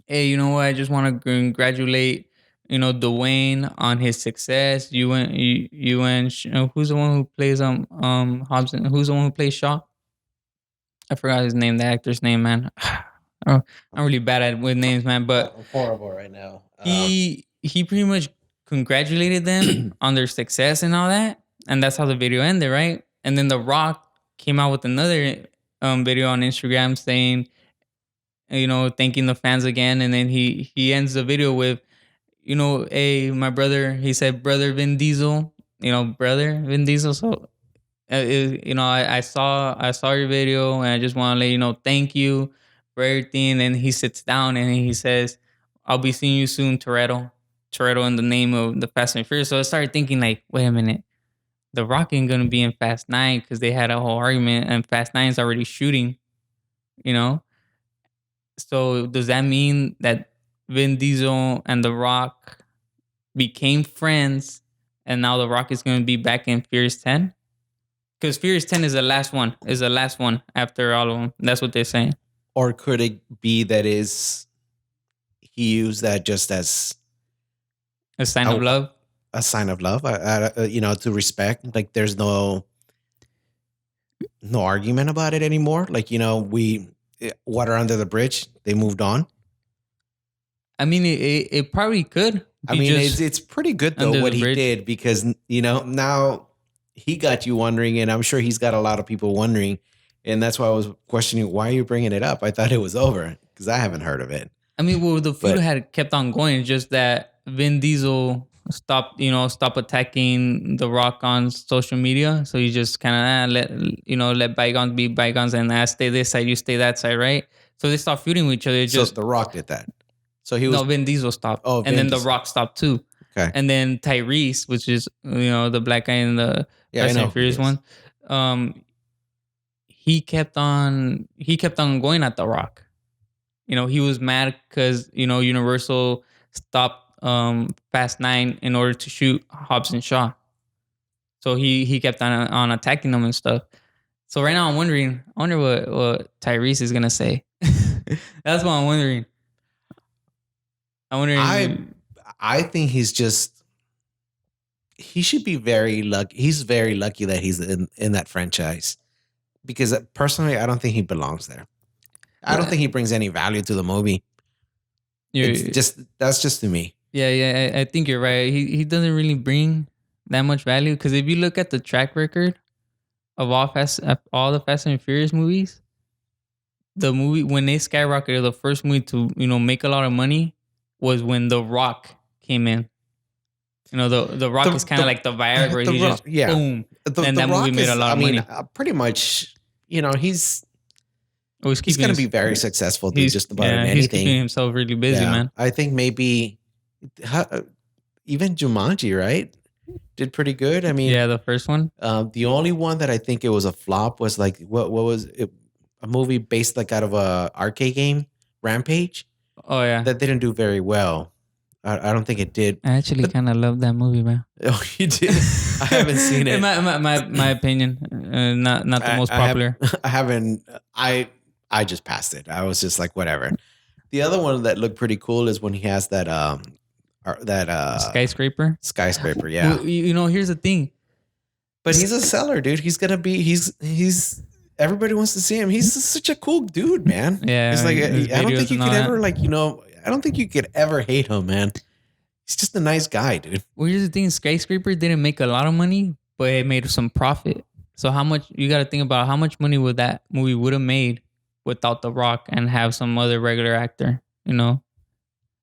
"Hey, you know what? I just want to congratulate, Dwayne on his success. Who's the one who plays Hobson? Who's the one who plays Shaw? I forgot his name, the actor's name, man. I'm really bad at with names, man. But I'm horrible right now. he pretty much congratulated them on their success and all that, and that's how the video ended, right? And then The Rock came out with another video on Instagram saying, thanking the fans again, and then he ends the video with, "Hey, my brother," he said, "Brother Vin Diesel," brother Vin Diesel. So, I saw your video, and I just want to let you know, thank you for everything. And he sits down and he says, "I'll be seeing you soon, Toretto." Toretto in the name of the Fast and Furious. So I started thinking, like, wait a minute, The Rock ain't gonna be in Fast 9 because they had a whole argument, and Fast 9 is already shooting, you know. So does that mean that Vin Diesel and The Rock became friends, and now The Rock is going to be back in Furious 10? Because Furious 10 is the last one. Is the last one after all of them. That's what they're saying. Or could it be that is he used that just as A sign of love. a sign of love, to respect? Like there's no argument about it anymore. Like water under the bridge. They moved on. I mean, it probably could. I mean, it's pretty good though what he did, because now he got you wondering, and I'm sure he's got a lot of people wondering, and that's why I was questioning, why are you bringing it up? I thought it was over because I haven't heard of it. I mean, well, the feud had kept on going. Just that Vin Diesel stopped attacking The Rock on social media. So you just kind of let bygones be bygones, and I stay this side, you stay that side, right? So they stopped feuding with each other. So The Rock did that. So he was Vin Diesel stopped. Oh, and then The Rock stopped too. Okay. And then Tyrese, which is the black guy in the Fast and Furious one, he kept on going at The Rock. He was mad because Universal stopped Fast 9 in order to shoot Hobbs and Shaw. So he kept on attacking them and stuff. So right now I wonder what Tyrese is gonna say. That's what I'm wondering. I think he should be very lucky. He's very lucky that he's in that franchise, because personally, I don't think he belongs there. I don't think he brings any value to the movie. That's just to me. Yeah, I think you're right. He doesn't really bring that much value, because if you look at the track record of all the Fast and Furious movies, the movie when they skyrocketed, the first movie to make a lot of money was when The Rock came in. The Rock is kind of like the Viagra. Boom. And that movie made a lot of money. Pretty much, he's he's going to be very successful through just about anything. He's keeping himself really busy, man. I think maybe even Jumanji, right? Did pretty good. I mean, the first one. The only one that I think it was a flop was like, what was it? A movie based like out of a arcade game, Rampage. Oh yeah, that didn't do very well. I don't think it did. I actually But kind of love that movie, man. oh, you did. I haven't seen In it. my opinion, not the most popular. I haven't. I just passed it. I was just like, whatever. The other one that looked pretty cool is when he has that Skyscraper. skyscraper. Yeah, Well, here's the thing. but he's a seller, dude. He's gonna be. He's. Everybody wants to see him. He's such a cool dude, man. Yeah, It's like his I don't videos think you and all could that. ever I don't think you could ever hate him, man. He's just a nice guy, dude. Well, here's the thing: Skyscraper didn't make a lot of money, but it made some profit. So how much you got to think about how much money would that movie would have made without The Rock and have some other regular actor?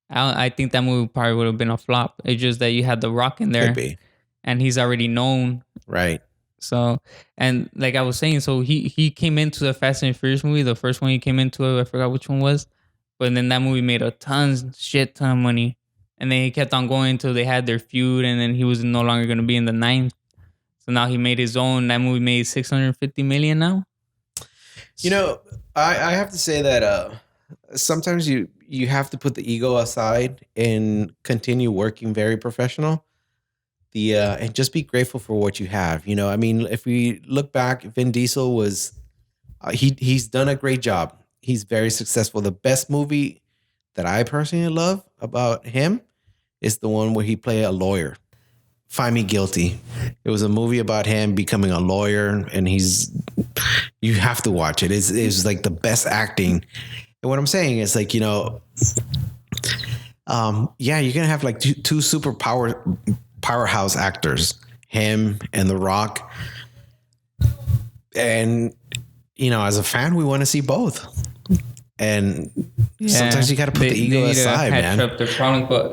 I think that movie probably would have been a flop. It's just that you had The Rock in there, Could be and he's already known. right. So, and like I was saying, so he came into the Fast and Furious movie. The first one he came into, I forgot which one was, but then that movie made a shit ton of money, and then he kept on going until they had their feud, and then he was no longer going to be in the ninth. So now he made his own. That movie made 650 million now. I have to say that sometimes you have to put the ego aside and continue working very professional. And just be grateful for what you have. I mean, if we look back, Vin Diesel was he's done a great job. He's very successful. The best movie that I personally love about him is the one where he played a lawyer. Find Me Guilty. It was a movie about him becoming a lawyer, and you have to watch it. It's like the best acting. And what I'm saying is like, yeah, you're gonna have like two powerhouse actors, him and The Rock. And as a fan, we want to see both. And sometimes you got to put the ego aside, man. Up their problems, but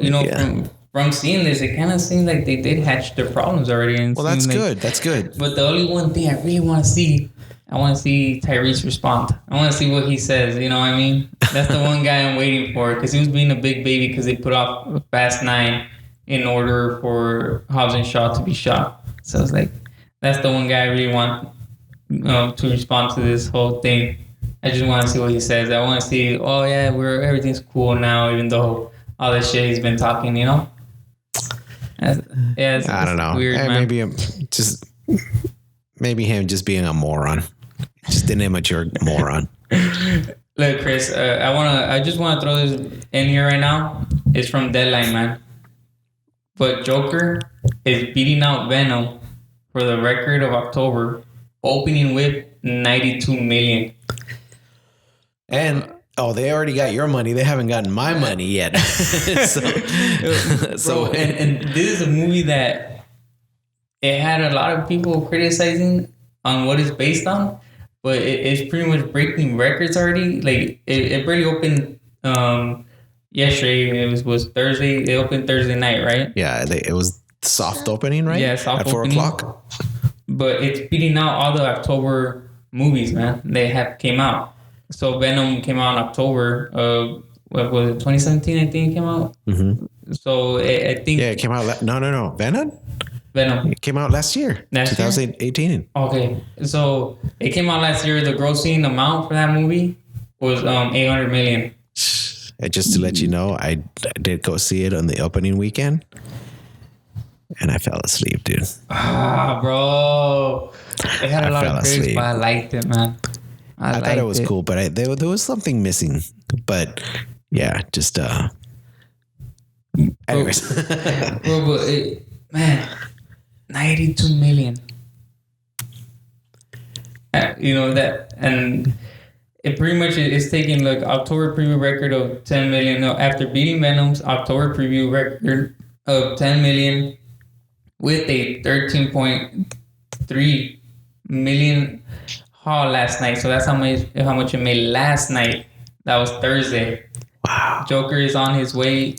from seeing this, it kind of seemed like they did hatch their problems already. And well, that's good. That's good. But the only one thing I really want to see, I want to see Tyrese respond. I want to see what he says. You know what I mean? That's the one guy I'm waiting for, because he was being a big baby because they put off Fast 9 in order for Hobbs and Shaw to be shot. So it's like, that's the one guy I really want to respond to this whole thing. I just want to see what he says. I want to see, oh yeah, everything's cool now, even though all the shit he's been talking, I don't know. Weird, man. Maybe him just being a moron, just an immature moron. Look, Chris, I just want to throw this in here right now. It's from Deadline, man. But Joker is beating out Venom for the record of October, opening with 92 million. And they already got your money. They haven't gotten my money yet. And this is a movie that it had a lot of people criticizing on what it's based on, but it's pretty much breaking records already. Like it barely opened yesterday. It was Thursday. It opened Thursday night, right? Yeah, it was soft opening, right? Yeah, soft at 4 opening. o'clock. But it's beating out all the October movies, man. They have came out. So Venom came out in October of, what was it, 2017, I think it came out. Mm-hmm. So I think... Yeah, it came out... No. Venom? It came out last year. 2018. Okay. So it came out last year. The grossing amount for that movie was 800 million. And just to let you know, I did go see it on the opening weekend. And I fell asleep, dude. Bro. It had a lot of critics, but I liked it, man. I thought it was cool, but there was something missing. But yeah, just anyways. Bro, man, 92 million. That, and it pretty much is taking like October preview record of 10 million. No, after beating Venom's October preview record of 10 million with a 13.3 million haul last night. So that's how much it made last night. That was Thursday. Wow. Joker is on his way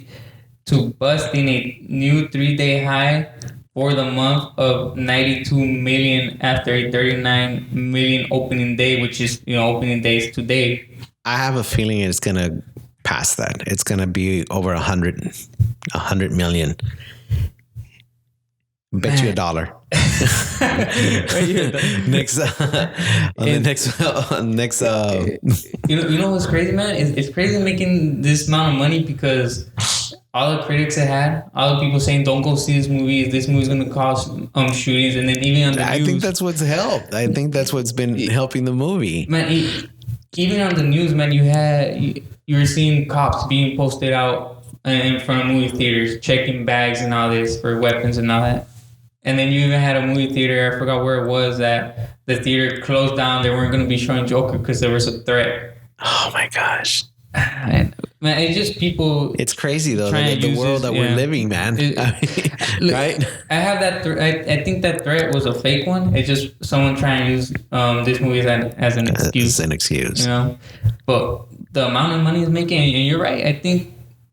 to busting a new 3-day high for the month of 92 million after a 39 million opening day, which is, opening days today. I have a feeling it's going to pass that. It's going to be over 100 million. Bet you $1. next. You know what's crazy, man? It's crazy making this amount of money because all the critics it had, all the people saying, "Don't go see this movie. This movie's gonna cause shootings," and then even on the I news, think that's what's helped. I think that's what's been helping the movie. man. Even on the news, man, you were seeing cops being posted out in front of movie theaters, checking bags and all this for weapons and all that. And then you even had a movie theater, I forgot where it was, that the theater closed down. They weren't going to be showing Joker because there was a threat. Oh my gosh. Man, it's just people. It's crazy though, the world that we're living, man. Right? I have that. I think that threat was a fake one. It's just someone trying to use this movie as an excuse. As an excuse, you know. But the amount of money it's making, and you're right. I think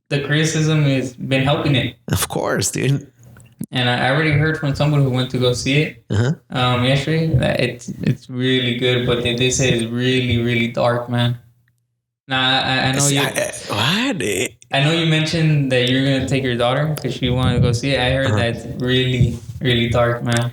the criticism has been helping it. Of course, dude. And I already heard from someone who went to go see it yesterday that it's really good, but they say it's really, really dark, man. Now I know you. What? I know you mentioned that you're gonna take your daughter because she wanted to go see it. I heard that it's really, really dark, man.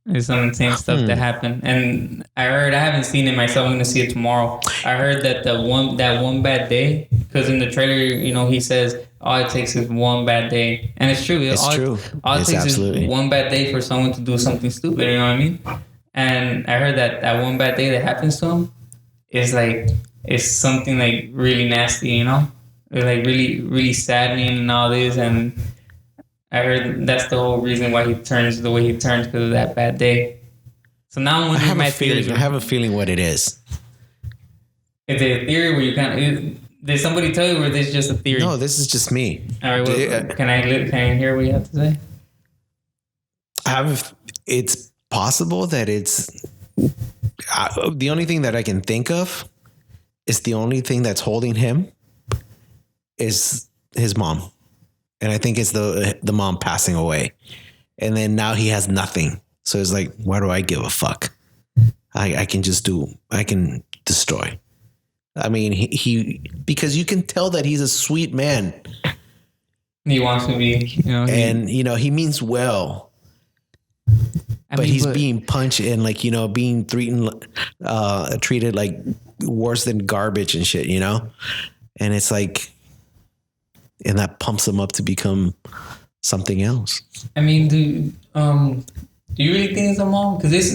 There's some insane stuff that happened, and I haven't seen it myself. I'm gonna see it tomorrow. I heard that that one bad day, because in the trailer, you know, he says all it takes is one bad day, and it's true. It's true. All it takes is one bad day for someone to do something stupid. You know what I mean? And I heard that one bad day that happens to him is like. It's something like really nasty, you know? It's like really, really saddening and all this. And I heard that's the whole reason why he turns the way he turns, because of that bad day. So now I'm wondering my theory. I have a feeling what it is. Is it a theory where you did somebody tell you, or is this just a theory? No, this is just me. All right, well, can I hear what you have to say? It's possible that it's the only thing that I can think of. It's the only thing that's holding him is his mom. And I think it's the mom passing away. And then now he has nothing. So it's like, why do I give a fuck? I can destroy. I mean, he because you can tell that he's a sweet man. He wants to be, you know. He means well. But he's being punched and being treated like worse than garbage and shit, you know? And it's like, and that pumps him up to become something else. I mean, do you really think it's a mom? Because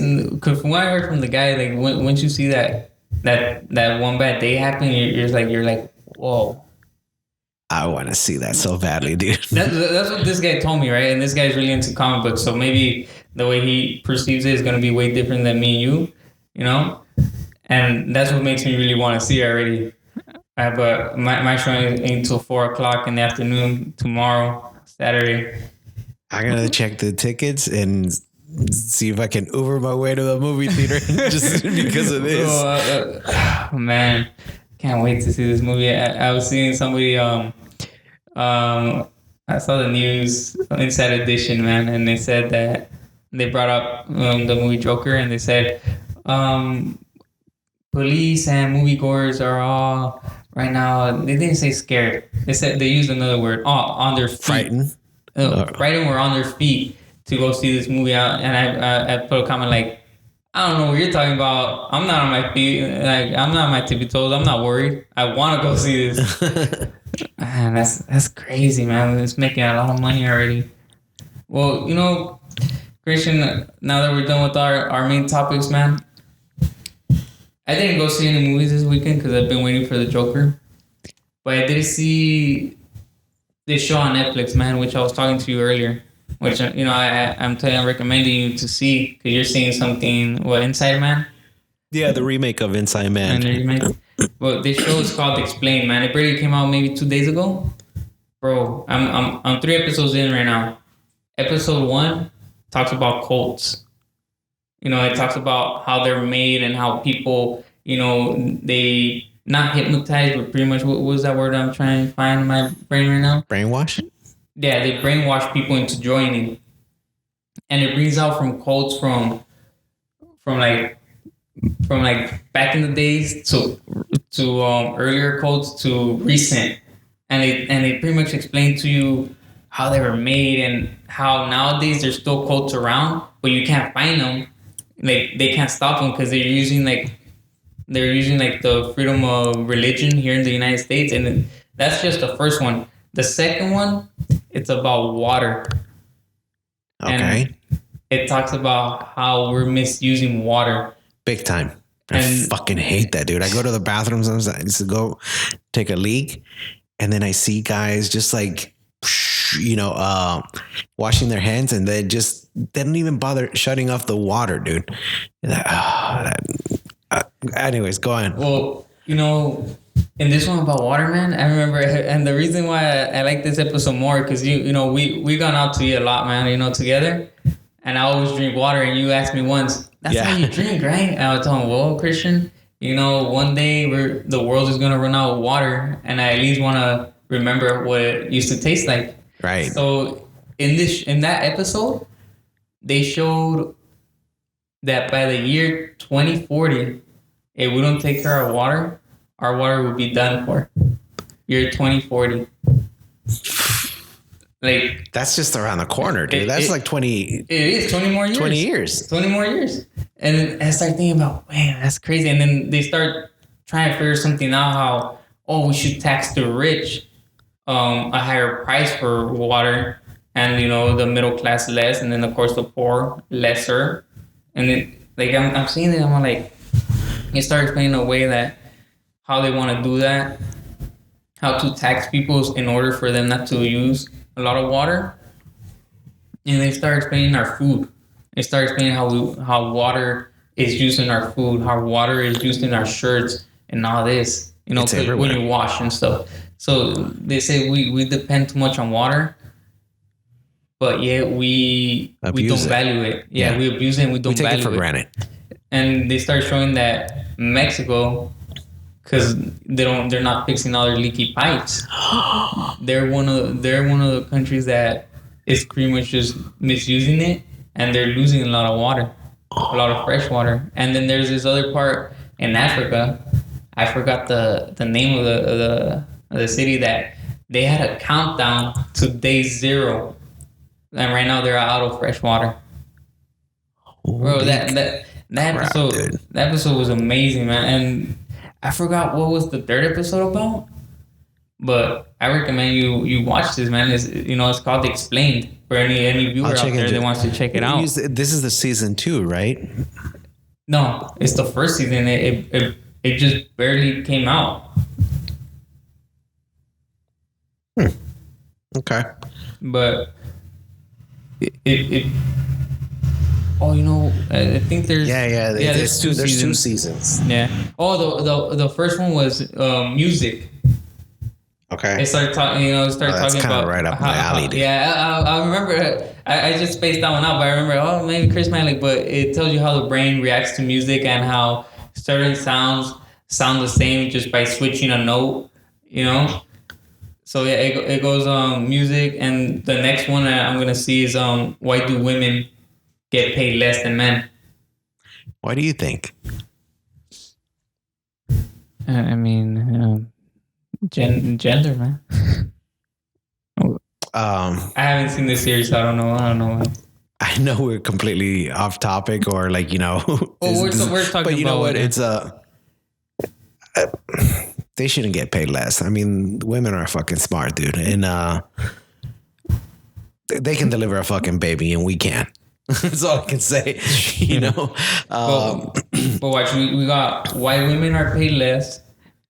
from what I heard from the guy, like once you see that one bad day happen, you're like, whoa. I want to see that so badly, dude. That's what this guy told me, right? And this guy's really into comic books, so maybe the way he perceives it is going to be way different than me and you know? And that's what makes me really want to see it already. But my show ain't until 4:00 in the afternoon tomorrow, Saturday. I'm going to check the tickets and see if I can Uber my way to the movie theater just because of this. Oh, man. Can't wait to see this movie. I was seeing somebody, I saw the news Inside Edition, man, and they said that they brought up the movie Joker, and they said police and moviegoers are all right now. They didn't say scared. They said they used another word. On their feet. Frightened. Frightened. We're on their feet to go see this movie out. And I put a comment like, I don't know what you're talking about. I'm not on my feet. Like, I'm not on my tippy toes. I'm not worried. I want to go see this. Man, that's crazy, man. It's making a lot of money already. Well, you know, Christian, now that we're done with our main topics, man, I didn't go see any movies this weekend because I've been waiting for the Joker. But I did see this show on Netflix, man, which I was talking to you earlier. Which, you know, I'm recommending you to see because you're seeing something, Inside Man? Yeah, the remake of Inside Man. Well, this show is called Explain, man. It barely came out maybe 2 days ago. Bro, I'm 3 episodes in right now. Episode 1 talks about cults. You know, it talks about how they're made and how people, you know, they not hypnotized, but pretty much, what was that word I'm trying to find in my brain right now? Brainwash? Yeah, they brainwash people into joining. And it brings out from cults from like back in the days to earlier cults to recent. And they pretty much explain to you how they were made and how nowadays there's still cults around, but you can't find them. Like, they can't stop them because they're using the freedom of religion here in the United States, and that's just the first one. The second one, it's about water. Okay. And it talks about how we're misusing water. Big time. I And- fucking hate that, dude. I go to the bathroom sometimes to go take a leak, and then I see guys just like, washing their hands, and they don't even bother shutting off the water, dude. Anyways, go on. Well, in this one about water, man, I remember, and the reason why I like this episode more, because we gone out to eat a lot, man, together, and I always drink water, and you asked me once, that's how you drink, right? And I was telling him, well, Christian, one day the world is gonna run out of water, and I at least want to remember what it used to taste like. Right. So in that episode, they showed that by the year 2040, if we don't take care of water, our water will be done for. Year 2040. Like, that's just around the corner, dude. That's like 20. It is 20 more years. 20 years. 20 more years. And then I start thinking about, man, that's crazy. And then they start trying to figure something out how, we should tax the rich a higher price for water, and the middle class less, and then of course the poor lesser. And then like I'm seeing it, I'm like, they start explaining a way that how they want to do that, how to tax people in order for them not to use a lot of water. And they start explaining our food. They start explaining how water is used in our food, how water is used in our shirts and all this, when you wash and stuff. So they say we depend too much on water, but yet we don't value it. Yeah, we abuse it and we don't value it. We take it for granted. And they start showing that Mexico, because they're not fixing all their leaky pipes. they're one of the countries that is pretty much just misusing it, and they're losing a lot of water, a lot of fresh water. And then there's this other part in Africa. I forgot the name of the city, that they had a countdown to day 0, and right now they're out of fresh water. Bro, that episode was amazing, man. And I forgot what was the third episode about, but I recommend you watch this, man. It's called Explained, for any viewer out there that wants to check it out. This is the season 2, right? No, it's the first season. It just barely came out. Okay. But it I think there's there's two seasons. Yeah. The first one was music. Okay. It started talking. Talking about right up my alley. Dude. I remember. I just spaced that one out, but I remember. Maybe Chris Malik. But it tells you how the brain reacts to music and how certain sounds sound the same just by switching a note. So yeah, it goes music, and the next one that I'm gonna see is why do women get paid less than men? Why do you think? I mean, gender, man. I haven't seen this series, so I don't know. I know we're completely off topic, or like we're talking. But you know what? It's they shouldn't get paid less. I mean, women are fucking smart, dude, and they can deliver a fucking baby, and we can't. That's all I can say. But watch, we got why women are paid less,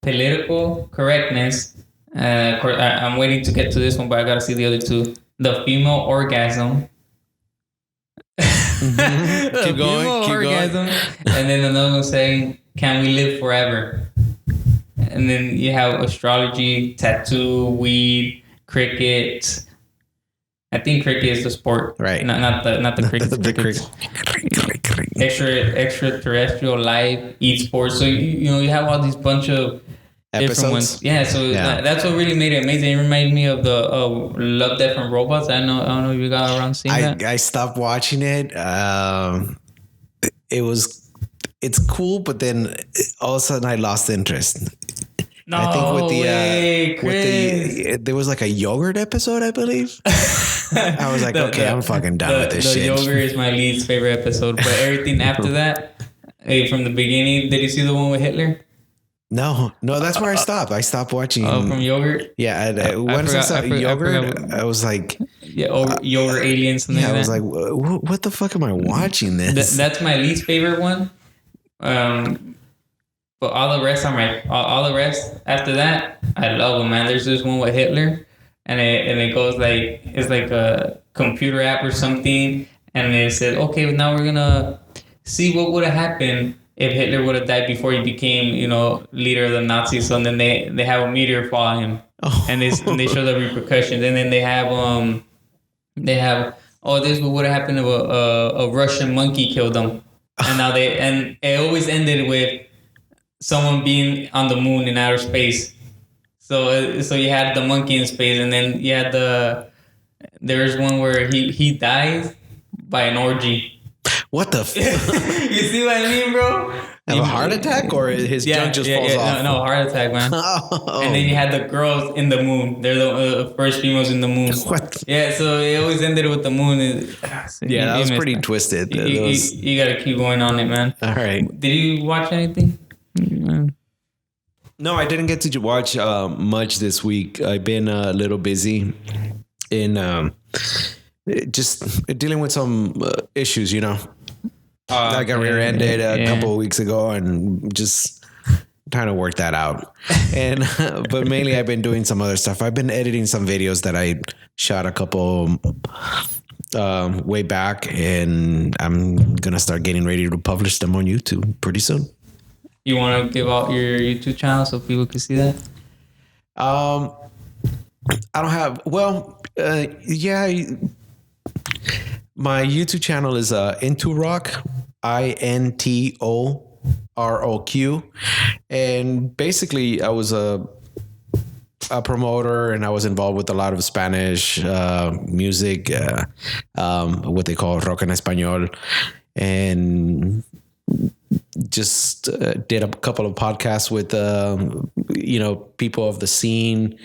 political correctness. Of course, I'm waiting to get to this one, but I gotta see the other two. The female orgasm. Keep going. And then another one saying, "Can we live forever?" And then you have astrology, tattoo, weed, cricket. I think cricket is the sport, right? Not the cricket. Extraterrestrial life, e-sports. So you have all these bunch of episodes. Different ones. Yeah. So that's what really made it amazing. It reminded me of the Love, Death, and Robots. I don't know if you got around seeing that. I stopped watching it. It's cool, but then all of a sudden I lost interest. No, I think Chris. there was like a yogurt episode, I believe. I was like, I'm fucking done with this shit. The yogurt is my least favorite episode, but everything after that, from the beginning, did you see the one with Hitler? No, that's where I stopped. I stopped watching. From yogurt. Yeah, I once I forgot. saw I yogurt, forgot. I was like, Yeah, yogurt aliens, something yeah, I like was that. like, what the fuck am I watching this? That's my least favorite one. But all the rest are all the rest after that. I love them, man. There's this one with Hitler, and it goes like it's like a computer app or something, and it said, okay, now we're gonna see what would have happened if Hitler would have died before he became, leader of the Nazis. So then they have a meteor fall on him, and they show the repercussions, and then they have oh, this would have happened if a Russian monkey killed them, and now and it always ended with someone being on the moon in outer space. So you had the monkey in space, and then you had there's one where he dies by an orgy. What the? You see what I mean, bro? Have a heart attack, or his junk just falls off? No, heart attack, man. Oh. And then you had the girls in the moon. They're the first females in the moon. What? Yeah, so it always ended with the moon. Yeah, that was pretty twisted. You got to keep going on it, man. All right. Did you watch anything? No, I didn't get to watch much this week. I've been a little busy in just dealing with some issues, I got rear-ended a couple of weeks ago and just trying to work that out. And but mainly I've been doing some other stuff. I've been editing some videos that I shot a couple way back, and I'm going to start getting ready to publish them on YouTube pretty soon. You want to give out your YouTube channel so people can see that? I don't have. Well, yeah. My YouTube channel is Into Rock, INTOROQ, and basically I was a promoter, and I was involved with a lot of Spanish music, what they call rock en español, and just did a couple of podcasts with people of the scene.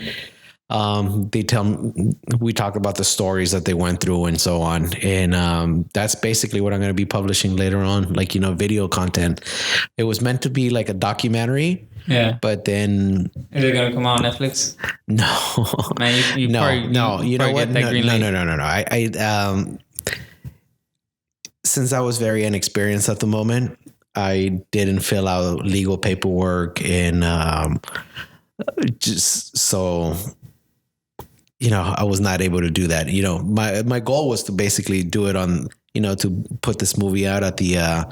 We talk about the stories that they went through and so on, and that's basically what I'm going to be publishing later on, like video content. It was meant to be like a documentary, but then is it going to come out on Netflix? No, man, no. You know what? No. I since I was very inexperienced at the moment, I didn't fill out legal paperwork, and just so I was not able to do that. My goal was to basically do it on to put this movie out at the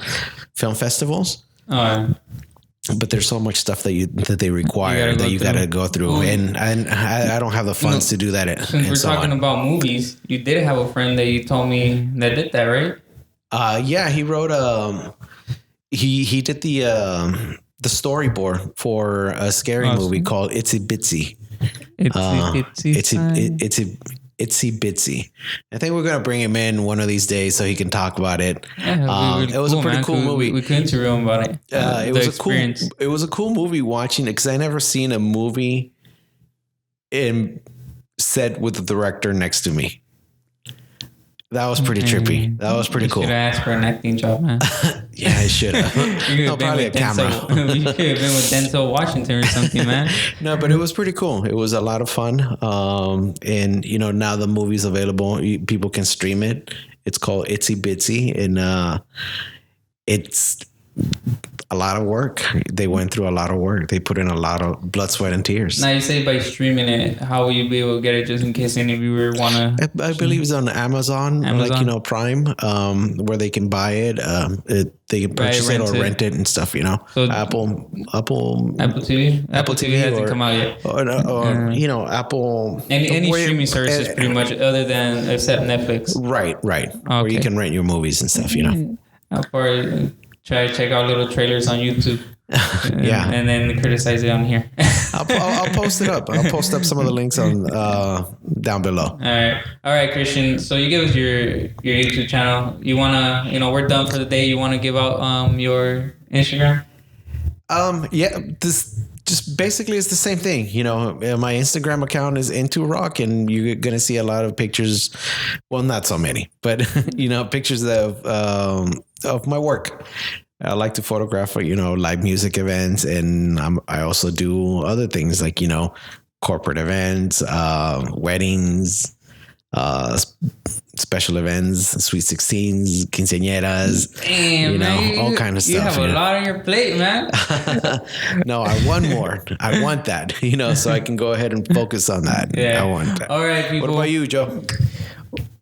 film festivals. But there's so much stuff that they require that you got to go through, and I don't have the funds to do that. Since we're talking about movies, you did have a friend that you told me that did that, right? Yeah, he wrote he did the storyboard for a scary movie called Itsy Bitsy. Itsy Bitsy. I think we're gonna bring him in one of these days so he can talk about it. Yeah, it was a pretty cool movie. We could interview him about it. It was a cool movie watching it, because I never seen a movie set with the director next to me. That was pretty trippy. That was pretty cool. You should have asked for an acting job, man. Yeah, I should have. Probably a camera. You could have been with Denzel Washington or something, man. No, but it was pretty cool. It was a lot of fun. And now the movie's available. People can stream it. It's called Itsy Bitsy, and it's a lot of work. They went through a lot of work. They put in a lot of blood, sweat, and tears. Now, you say by streaming it, how will you be able to get it, just in case any viewer want to? I believe it's on Amazon, like Prime, where they can buy it. They can purchase it or rent it and stuff. So Apple TV. Apple TV hasn't come out yet. Or Apple. Any streaming services, pretty much, other than except Netflix. Right. Okay. Where you can rent your movies and stuff. How far? Try to check out little trailers on YouTube. Yeah. And then criticize it on here. I'll post it up. I'll post up some of the links on down below. All right, Christian. So you give us your YouTube channel. You wanna, we're done for the day. You wanna give out your Instagram? Yeah. This just basically is the same thing. My Instagram account is Into Rock, and you're gonna see a lot of pictures. Well, not so many, but pictures of my work. I like to photograph, live music events, and I also do other things like corporate events, weddings, special events, sweet 16s, quinceañeras, Damn, man, all kind of you stuff. have a lot on your plate, man. No, I want more. I want that, so I can go ahead and focus on that. Yeah. I want that. All right, people. What about you, Joe?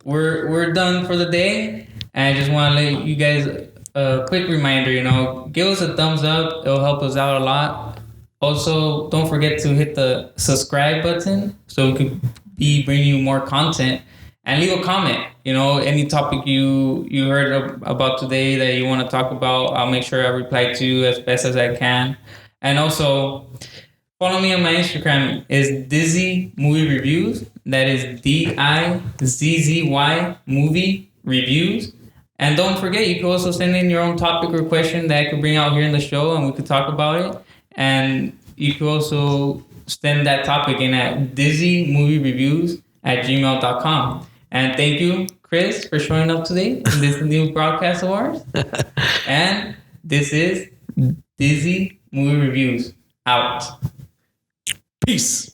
We're done for the day, and I just want to let you guys a quick reminder. Give us a thumbs up. It'll help us out a lot. Also, don't forget to hit the subscribe button so we could be bringing you more content, and leave a comment. Any topic you heard about today that you want to talk about, I'll make sure I reply to you as best as I can. And also, follow me on my Instagram. Is Dizzy Movie Reviews. That is DIZZY Movie Reviews. And don't forget, you can also send in your own topic or question that I could bring out here in the show, and we could talk about it. And you can also send that topic in at dizzymoviereviews@gmail.com. And thank you, Chris, for showing up today in this new broadcast of ours. And this is Dizzy Movie Reviews. Out. Peace.